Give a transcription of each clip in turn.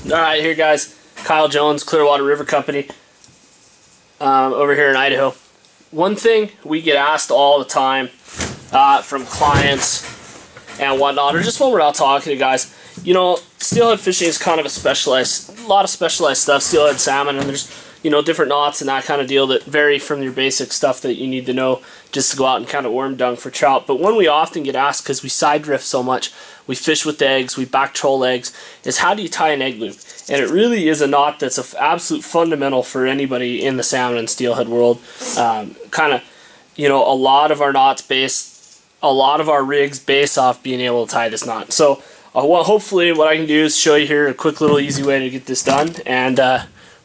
Alright, here guys, Kyle Jones, Clearwater River Company, over here in Idaho. One thing we get asked all the time from clients and whatnot, or just when we're out talking to guys, you know, steelhead fishing is kind of a lot of specialized stuff, steelhead salmon, and there's, you know, different knots and that kind of deal that vary from your basic stuff that you need to know just to go out and kind of worm dung for trout. But one we often get asked, because we side drift so much, we fish with eggs, we back troll eggs, is how do you tie an egg loop? And it really is a knot that's an absolute fundamental for anybody in the salmon and steelhead world. Kind of, you know, a lot of our rigs base off being able to tie this knot. So hopefully what I can do is show you here a quick little easy way to get this done, and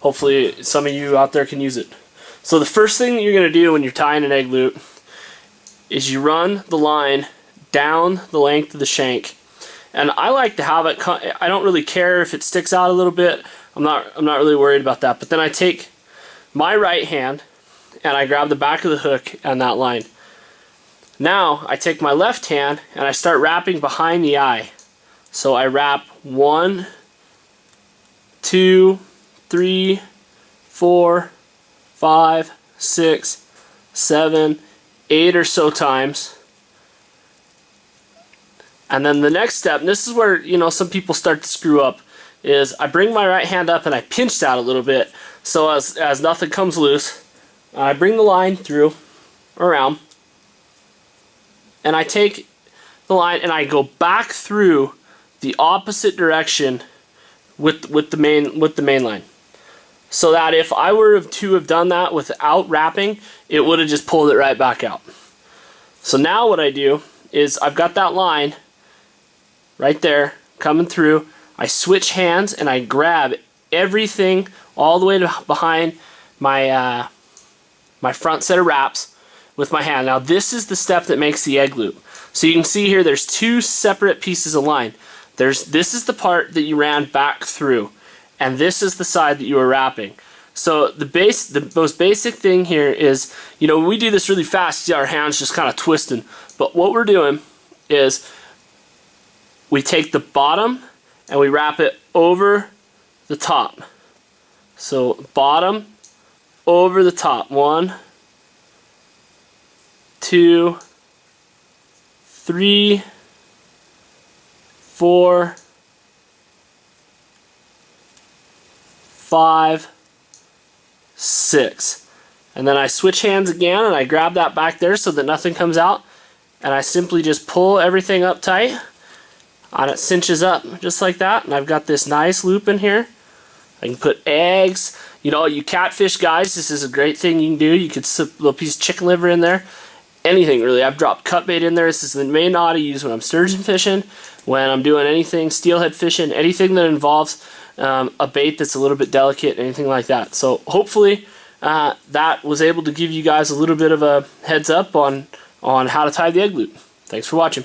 hopefully some of you out there can use it. So the first thing that you're going to do when you're tying an egg loop is you run the line down the length of the shank. And I like to have it, I don't really care if it sticks out a little bit. I'm not really worried about that. But then I take my right hand and I grab the back of the hook on that line. Now I take my left hand and I start wrapping behind the eye. So I wrap 1, 2, 3, 4, 5, 6, 7, 8 or so times. And then the next step, and this is where, you know, some people start to screw up, is I bring my right hand up and I pinch that a little bit so as nothing comes loose. I bring the line through, around, and I take the line and I go back through the opposite direction with the main line. So that if I were to have done that without wrapping, it would have just pulled it right back out. So now what I do is I've got that line right there coming through. I switch hands and I grab everything all the way to behind my my front set of wraps with my hand. Now this is the step that makes the egg loop. So you can see here there's two separate pieces of line. This is the part that you ran back through, and this is the side that you were wrapping. So the most basic thing here is, you know, we do this really fast, see our hands just kind of twisting, but what we're doing is we take the bottom and we wrap it over the top. So bottom over the top. 1, 2, 3, 4, 5, 6. And then I switch hands again and I grab that back there so that nothing comes out, and I simply just pull everything up tight and it cinches up just like that, and I've got this nice loop in here. I can put eggs, you know, you catfish guys, this is a great thing you can do. You could slip a little piece of chicken liver in there, anything really. I've dropped cut bait in there. This is the main knot I use when I'm sturgeon fishing, when I'm doing anything steelhead fishing, anything that involves a bait that's a little bit delicate, anything like that. So hopefully that was able to give you guys a little bit of a heads up on how to tie the egg loop. Thanks for watching.